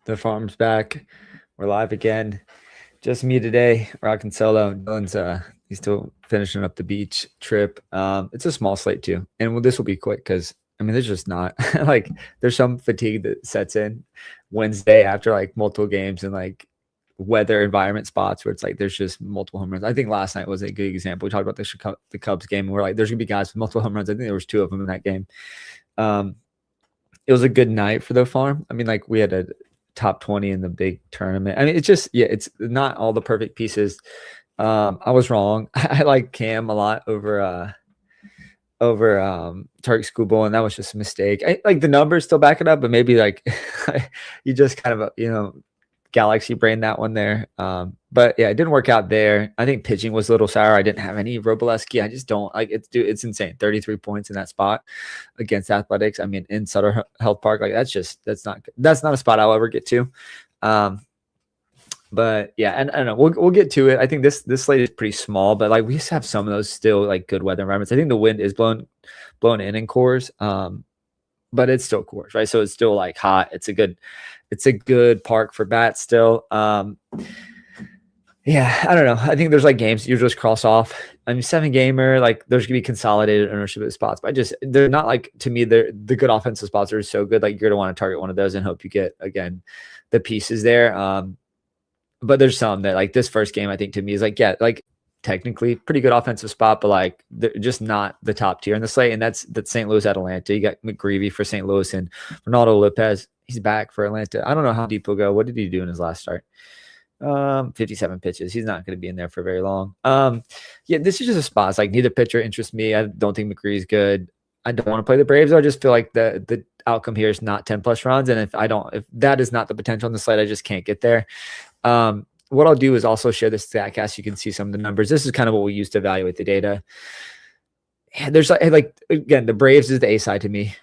The farm's back. We're live again. Just me today, rocking solo. Dylan's he's still finishing up the beach trip. It's a small slate too, and this will be quick because there's just not like there's some fatigue that sets in Wednesday after like multiple games and like weather environment spots where it's like there's just multiple home runs. I think last night was a good example. We talked about the Cubs game, and we're like, there's gonna be guys with multiple home runs. I think there was two of them in that game. It was a good night for the farm. Like we had a top 20 in the big tournament. It's just, yeah, it's not all the perfect pieces. I was wrong. I like Cam a lot over Target School Bowl, and that was just a mistake. Like the numbers still back it up, but maybe like you just kind of galaxy brain that one there. But yeah, it didn't work out there. I think pitching was a little sour. I didn't have any Roboleski. I just don't like it. Dude, it's insane. 33 points in that spot against Athletics. In Sutter Health Park, like that's not a spot I'll ever get to. But yeah, and I don't know. We'll get to it. I think this slate is pretty small, but like we just have some of those still like good weather environments. I think the wind is blown in cores. But it's still Coors, right? So it's still like hot. It's a good park for bats still. Yeah, I don't know. I think there's like games you just cross off. 7-gamer, like there's gonna be consolidated ownership of spots, but they're not like, to me, the good offensive spots are so good. Like you're gonna want to target one of those and hope you get again the pieces there. But there's some that like this first game, I think to me is like, yeah, like technically pretty good offensive spot, but like they're just not the top tier in the slate. And that's St. Louis at Atlanta. You got McGreevy for St. Louis and Ronaldo Lopez. He's back for Atlanta. I don't know how deep he'll go. What did he do in his last start? 57 pitches. He's not going to be in there for very long. Yeah, this is just a spot. It's like neither pitcher interests me. I don't think McGreevy's good. I don't want to play the Braves. I just feel like the outcome here is not 10 plus runs. And if that is not the potential on the slate, I just can't get there. What I'll do is also share this StatCast. You can see some of the numbers. This is kind of what we use to evaluate the data. And there's like again, the Braves is the A side to me.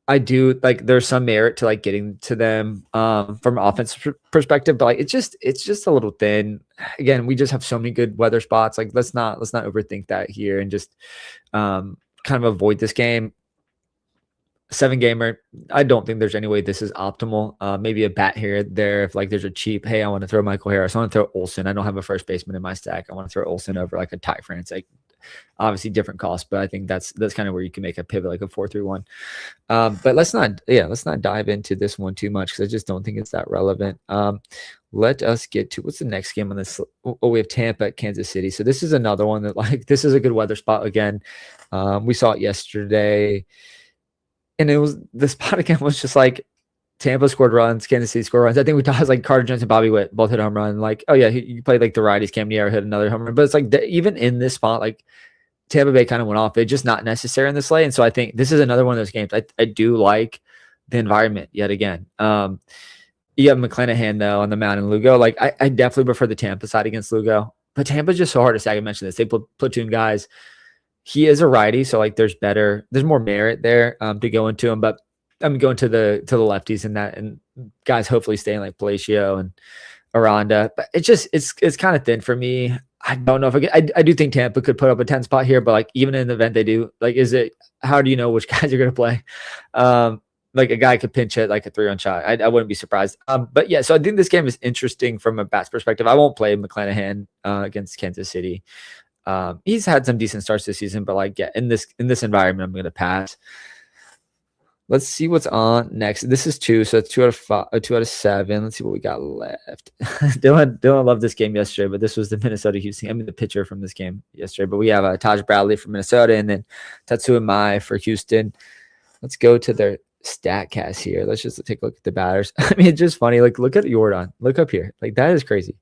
I do like there's some merit to like getting to them from an offensive perspective, but like it's just a little thin. Again, we just have so many good weather spots. Like let's not overthink that here and just kind of avoid this game. 7-gamer, I don't think there's any way this is optimal. Maybe a bat here, there. If like there's a cheap, hey, I want to throw Michael Harris. I want to throw Olsen. I don't have a first baseman in my stack. I want to throw Olsen over like a Ty France. Like obviously different cost, but I think that's kind of where you can make a pivot, like a 4-3-1. But let's not dive into this one too much because I just don't think it's that relevant. Let us get to what's the next game on this. Oh, we have Tampa at Kansas City. So this is another one that like this is a good weather spot again. We saw it yesterday. And the spot again was just like Tampa scored runs, Kansas City scored runs. I think we thought it was like Carter Jones and Bobby Witt both hit a home run. Like, oh yeah, you played like the righties. Cam Newton hit another home run. But it's like even in this spot, like Tampa Bay kind of went off. It's just not necessary in the slate. And so I think this is another one of those games. I do like the environment yet again. You have McClanahan though on the mound and Lugo. Like I definitely prefer the Tampa side against Lugo. But Tampa's just so hard to stack. I mentioned this. They platoon guys. He is a righty, so like there's more merit there to go into him. But I'm going to the lefties in that, and guys hopefully staying like Palacio and Aranda. But it's kind of thin for me. I don't know if I do think Tampa could put up a 10 spot here, but like even in the event they do, like how do you know which guys are going to play? Like a guy could pinch hit like a 3-run shot. I wouldn't be surprised. But yeah, so I think this game is interesting from a bats perspective. I won't play McClanahan against Kansas City. He's had some decent starts this season, but like, yeah, in this environment, I'm going to pass. Let's see what's on next. This is 2, so it's 2 out of 7. Let's see what we got left. Dylan loved this game yesterday, but this was the Minnesota-Houston. The pitcher from this game yesterday. But we have Taj Bradley from Minnesota and then Tatsuya Mai for Houston. Let's go to their StatCast here. Let's just take a look at the batters. It's just funny. Like, look at Jordan. Look up here. Like, that is crazy.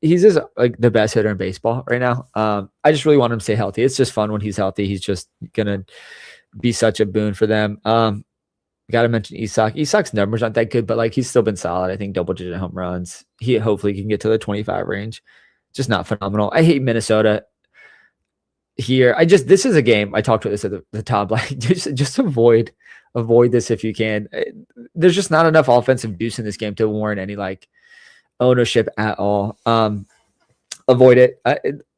He's just like the best hitter in baseball right now. I just really want him to stay healthy. It's just fun when he's healthy. He's just gonna be such a boon for them. Got to mention Isak. Isak's numbers aren't that good, but like he's still been solid. I think double-digit home runs. He hopefully can get to the 25 range. Just not phenomenal. I hate Minnesota here. This is a game. I talked about this at the top. Like just avoid this if you can. There's just not enough offensive juice in this game to warrant any like ownership at all. Avoid it.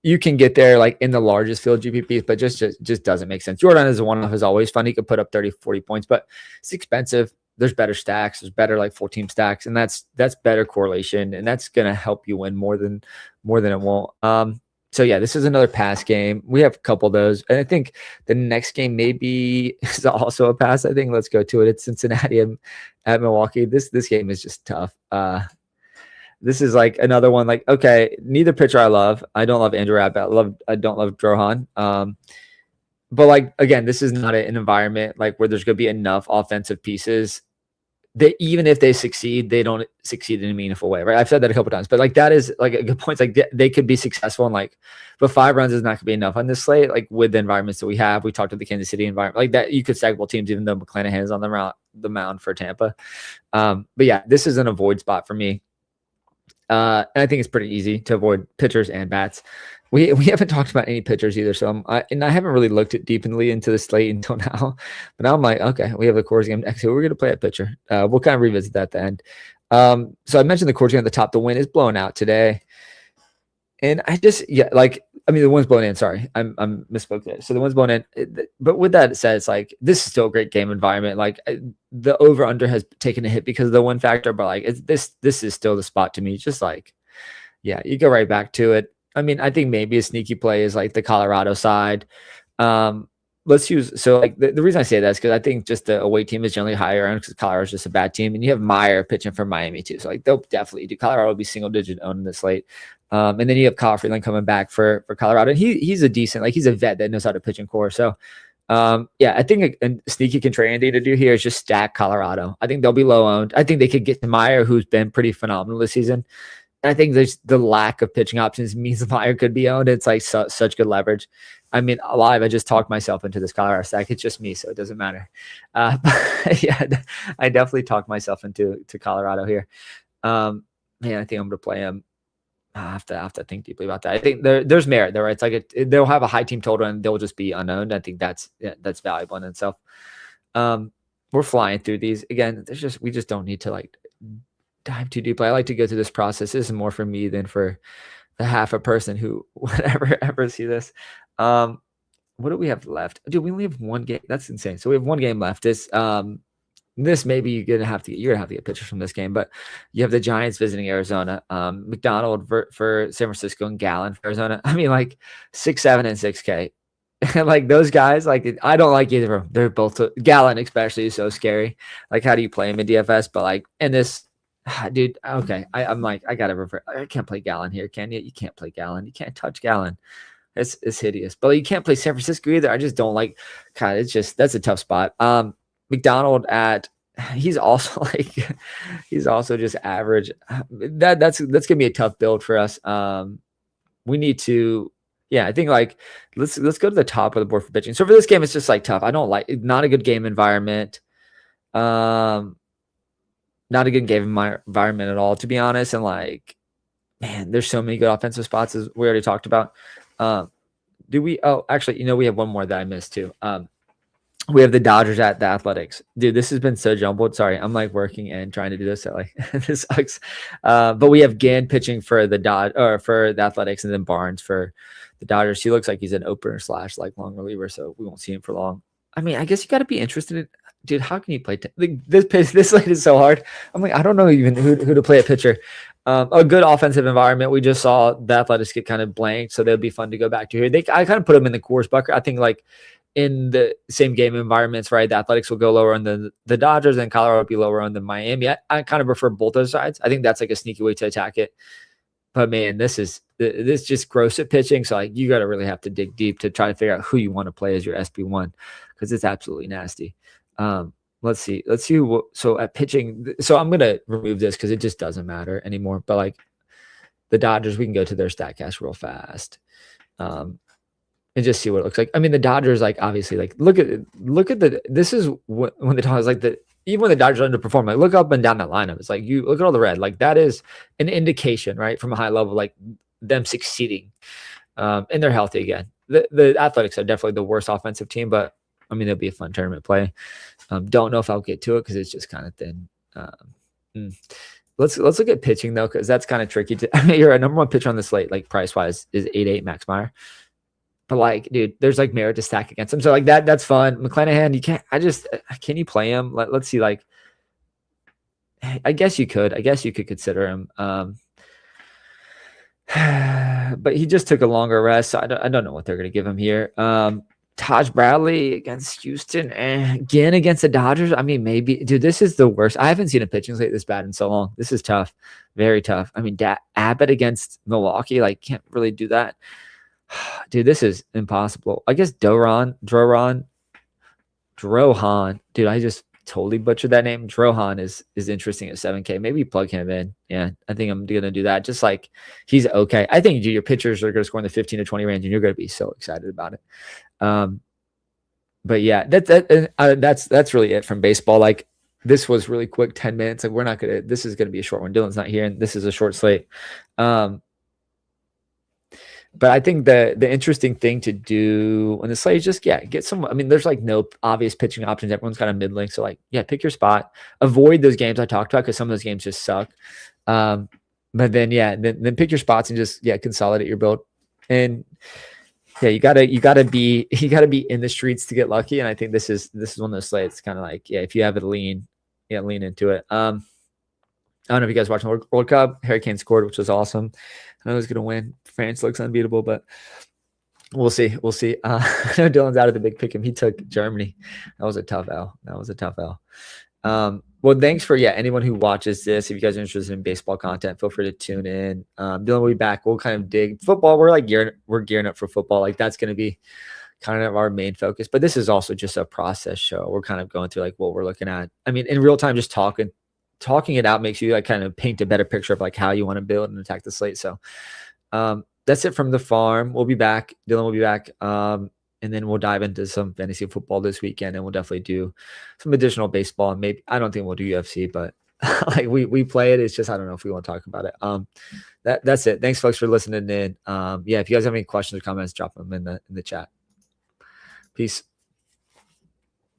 You can get there like in the largest field GPPs, but just doesn't make sense. Jordan is a one-off, is always fun. He could put up 30, 40 points, but it's expensive. there's better stacks, there's better like full team stacks, and that's better correlation, and that's gonna help you win more than it won't. So yeah, this is another pass game. We have a couple of those, and I think the next game maybe is also a pass. I think let's go to it. It's Cincinnati at Milwaukee. This game is just tough. This is like another one. Like, okay, neither pitcher I love. I don't love Andrew Abbott. I don't love Drohan. But like again, this is not an environment like where there's going to be enough offensive pieces that even if they succeed, they don't succeed in a meaningful way, right? I've said that a couple times, but like that is like a good point. Like they could be successful, and like, but 5 runs is not going to be enough on this slate. Like with the environments that we have, we talked to the Kansas City environment, like that you could stack both teams, even though McClanahan is on the mound for Tampa. But yeah, this is an avoid spot for me. And I think it's pretty easy to avoid pitchers and bats. We haven't talked about any pitchers either, so I haven't really looked deeply into the slate until now. But now I'm like, okay, we have the Coors game next. So we're going to play a pitcher. We'll kind of revisit that at the end. So I mentioned the Coors game at the top. The wind is blowing out today, and the wind's blowing in. Sorry, I misspoke there. So the wind's blowing in. But with that said, it's like this is still a great game environment. Like the over under has taken a hit because of the wind factor, but like this is still the spot to me. Just like, yeah, you go right back to it. I mean, I think maybe a sneaky play is like the Colorado side. Let's use, so like the reason I say that is because I think just the away team is generally higher because Colorado is just a bad team, and you have Meyer pitching for Miami too. So like they'll definitely do. Colorado will be single digit owned in this slate. And then you have Kyle Freeland coming back for Colorado. And he's a decent, like he's a vet that knows how to pitch in core. So yeah, I think a sneaky contrarian to do here is just stack Colorado. I think they'll be low owned. I think they could get to Meyer, who's been pretty phenomenal this season. I think there's the lack of pitching options means Meyer could be owned. It's like such good leverage. I mean, live, I just talked myself into this Colorado stack. It's just me, so it doesn't matter. But yeah, I definitely talked myself into Colorado here. Man, I think I'm going to play him. I have to think deeply about that. I think there's merit there, right? It's like they'll have a high team total and they'll just be unowned. I think that's valuable in itself. We're flying through these again. We just don't need to like dive too deeply. I like to go through this process. This is more for me than for the half a person who would ever see this. What do we have left? Dude, we only have one game. That's insane. So we have one game left. This maybe you're gonna have to get pictures from this game, but you have the Giants visiting Arizona, McDonald for San Francisco, and Gallen for Arizona. I mean, like 6-7 and 6K. And like those guys, like I don't like either of them. They're both Gallen especially is so scary. Like, how do you play him in DFS? But like in this, dude, okay. I'm like, I gotta revert. I can't play Gallen here, can you? You can't play Gallen. You can't touch Gallen. It's hideous. But you can't play San Francisco either. I just don't like. God, it's just that's a tough spot. McDonald he's also just average. That's gonna be a tough build for us. We need to, I think like let's go to the top of the board for pitching. So for this game, it's just like tough. I don't like, not a good game environment. Not a good game environment at all, to be honest. And like, man, there's so many good offensive spots as we already talked about. Actually, we have one more that I missed too. We have the Dodgers at the Athletics. Dude, this has been so jumbled. Sorry, I'm like working and trying to do this. So like this sucks. But we have Ginn pitching for for the Athletics, and then Barnes for the Dodgers. He looks like he's an opener / like long reliever, so we won't see him for long. I mean, I guess you got to be interested in. Dude, how can you play this slate is so hard. I'm like, I don't know even who to play a pitcher. A good offensive environment. We just saw the Athletics get kind of blanked, so they'll be fun to go back to here. I kind of put them in the Coors bucket. I think like in the same game environments, right? The Athletics will go lower on the Dodgers, and Colorado will be lower on the Miami. I kind of prefer both those sides. I think that's like a sneaky way to attack it. But man, this just gross at pitching. So like you got to really have to dig deep to try to figure out who you want to play as your SB1, because it's absolutely nasty. Let's see. So at pitching, so I'm gonna remove this because it just doesn't matter anymore. But like the Dodgers, we can go to their StatCast real fast, and just see what it looks like. I mean, the Dodgers, like obviously, like look at this is when the Dodgers even when the Dodgers underperform, like look up and down that lineup. It's like you look at all the red, like that is an indication, right, from a high level, like them succeeding, and they're healthy again. The Athletics are definitely the worst offensive team, but I mean, it'll be a fun tournament play. Don't know if I'll get to it because it's just kind of thin. Let's look at pitching though, because that's kind of tricky. I mean, you're a number one pitcher on the slate, like price wise, is 8.8 Max Meyer. But like, dude, there's like merit to stack against him. So like that's fun. McClanahan, you can't. Can you play him? Let's see. Like, I guess you could. I guess you could consider him. But he just took a longer rest. So I don't know what they're going to give him here. Taj Bradley against Houston, again against the Dodgers. I mean, maybe, dude, this is the worst. I haven't seen a pitching slate this bad in so long. This is tough, very tough. I mean, Abbott against Milwaukee, like, can't really do that. Dude, this is impossible. I guess Drohan. Dude, I just totally butchered that name. Drohan is interesting at 7K. Maybe plug him in. Yeah, I think I'm gonna do that. Just like, he's okay. I think, dude, your pitchers are gonna score in the 15 to 20 range, and you're gonna be so excited about it. But yeah, that's really it from baseball. Like, this was really quick, 10 minutes. Like, this is gonna be a short one. Dylan's not here, and this is a short slate. But I think the interesting thing to do on the slate is just, get some. I mean, there's like no obvious pitching options. Everyone's kind of mid-link. So, like, pick your spot. Avoid those games I talked about, because some of those games just suck. But then, then pick your spots and just, consolidate your build. And you gotta be in the streets to get lucky. And I think this is one of those slates, kind of like, if you have it lean into it. I don't know if you guys watched the World Cup. Harry Kane scored, which was awesome. I know he's going to win. France looks unbeatable, but we'll see. I know Dylan's out of the big pick him. He took Germany. That was a tough L. Well, thanks for, anyone who watches this. If you guys are interested in baseball content, feel free to tune in. Dylan will be back. We'll kind of dig football. We're gearing up for football. Like, that's going to be kind of our main focus. But this is also just a process show. We're kind of going through, like, what we're looking at. I mean, in real time, just talking it out makes you, like, kind of paint a better picture of, like, how you want to build and attack the slate. So that's it from the farm. We'll be back. Dylan will be back. And then we'll dive into some fantasy football this weekend, and we'll definitely do some additional baseball. And maybe, I don't think we'll do UFC, but like, we play it. It's just, I don't know if we want to talk about it. That's it. Thanks, folks, for listening in. If you guys have any questions or comments, drop them in the chat. Peace.